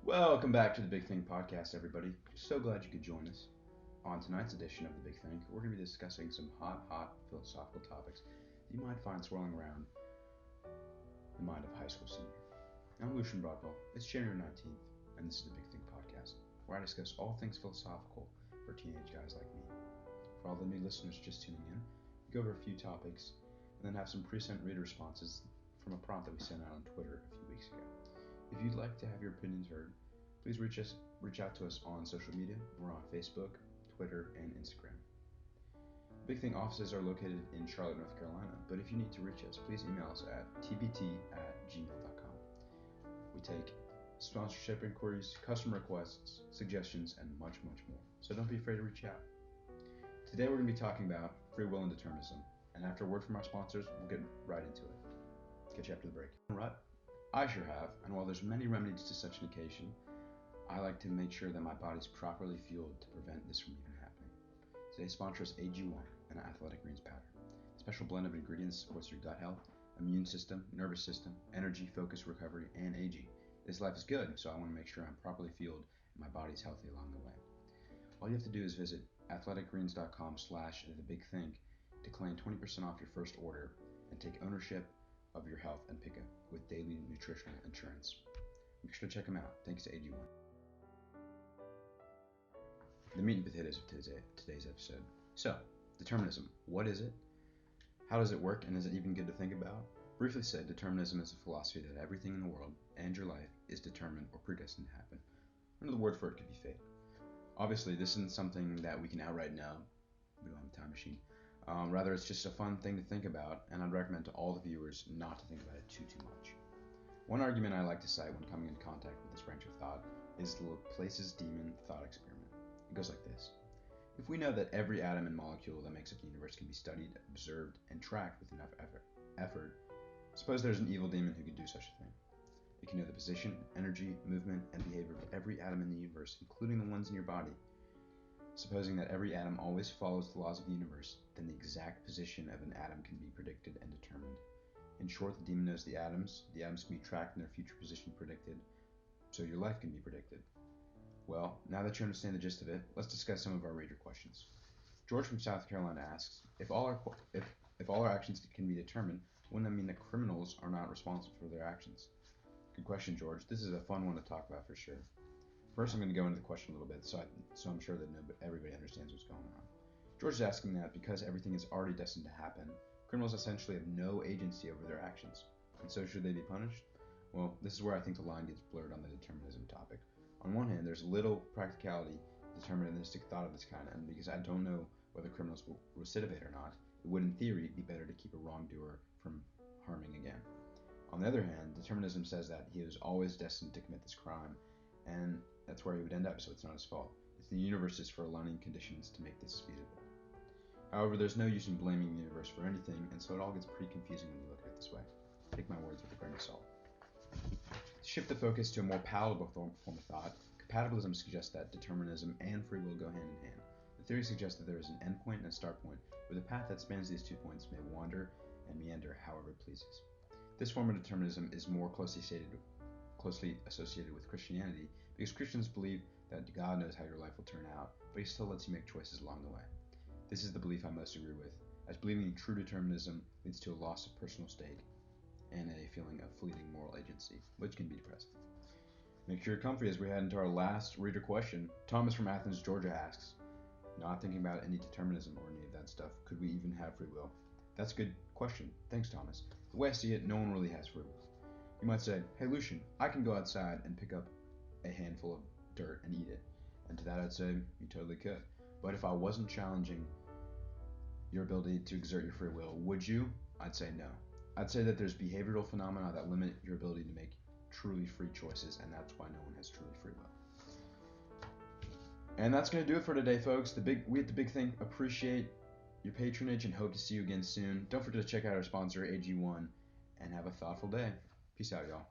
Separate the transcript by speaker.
Speaker 1: Welcome back to the Big Think Podcast, everybody. So glad you could join us. On tonight's edition of the Big Think, we're going to be discussing some hot philosophical topics that you might find swirling around the mind of a high school senior. I'm Lucien Broadwell. It's January 19th, and this is the Big Think Podcast, where I discuss all things philosophical for teenage guys like me. For all the new listeners just tuning in, we go over a few topics, and then have some pre-sent reader responses from a prompt that we sent out on Twitter a few weeks ago. If you'd like to have your opinions heard, please reach out to us on social media. We're on Facebook, Twitter, and Instagram. Big Thing offices are located in Charlotte, North Carolina, but if you need to reach us, please email us at tbt@gmail.com. We take sponsorship inquiries, customer requests, suggestions, and much more. So don't be afraid to reach out. Today we're going to be talking about free will and determinism, and after a word from our sponsors, we'll get right into it. Catch you after the break. Right? I sure have, and while there's many remedies to such an occasion, I like to make sure that my body's properly fueled to prevent this from even happening. Today's sponsor is AG1, an athletic greens powder. A special blend of ingredients supports your gut health, immune system, nervous system, energy, focus, recovery, and aging. This life is good, so I want to make sure I'm properly fueled and my body's healthy along the way. All you have to do is visit athleticgreens.com/thebigthink to claim 20% off your first order and take ownership of your health and pick up with daily nutritional insurance. Make sure to check them out. Thanks to AG1. The meat and potatoes of today's episode. So, determinism. What is it? How does it work, and is it even good to think about? Briefly said, determinism is a philosophy that everything in the world and your life is determined or predestined to happen. Another word for it could be fate. Obviously, this isn't something that we can outright know. We don't have a time machine. Rather, it's just a fun thing to think about, and I'd recommend to all the viewers not to think about it too much. One argument I like to cite when coming into contact with this branch of thought is the Laplace's demon thought experiment. It goes like this. If we know that every atom and molecule that makes up the universe can be studied, observed, and tracked with enough effort, suppose there's an evil demon who could do such a thing. It can know the position, energy, movement, and behavior of every atom in the universe, including the ones in your body. Supposing that every atom always follows the laws of the universe, then the exact position of an atom can be predicted and determined. In short, the demon knows the atoms can be tracked and their future position predicted, so your life can be predicted. Well, now that you understand the gist of it, let's discuss some of our reader questions. George from South Carolina asks, if all our actions can be determined, wouldn't that mean that criminals are not responsible for their actions? Good question, George. This is a fun one to talk about for sure. First, I'm going to go into the question a little bit, so I'm sure that everybody understands what's going on. George is asking that because everything is already destined to happen, criminals essentially have no agency over their actions, and so should they be punished? Well, this is where I think the line gets blurred on the determinism topic. On one hand, there's little practicality deterministic thought of this kind, and because I don't know whether criminals will recidivate or not, it would in theory be better to keep a wrongdoer from harming again. On the other hand, determinism says that he was always destined to commit this crime, and that's where he would end up, so it's not his fault. It's the universe's for aligning conditions to make this feasible. However, there's no use in blaming the universe for anything, and so it all gets pretty confusing when you look at it this way. Take my words with a grain of salt. To shift the focus to a more palatable form of thought, compatibilism suggests that determinism and free will go hand in hand. The theory suggests that there is an endpoint and a start point, where the path that spans these 2 points may wander and meander however it pleases. This form of determinism is more closely associated with Christianity, because Christians believe that God knows how your life will turn out, but he still lets you make choices along the way. This is the belief I most agree with, as believing in true determinism leads to a loss of personal stake and a feeling of fleeting moral agency, which can be depressing. Make sure you're comfy as we head into our last reader question. Thomas from Athens, Georgia asks, not thinking about any determinism or any of that stuff, could we even have free will? That's a good question. Thanks, Thomas. The way I see it, no one really has free will. You might say, hey Lucien, I can go outside and pick up a handful of dirt and eat it. And to that I'd say, you totally could. But if I wasn't challenging your ability to exert your free will, would you? I'd say no. I'd say that there's behavioral phenomena that limit your ability to make truly free choices, and that's why no one has truly free will. And that's going to do it for today, folks. We at The Big Think appreciate your patronage and hope to see you again soon. Don't forget to check out our sponsor, AG1, and have a thoughtful day. Peace out, y'all.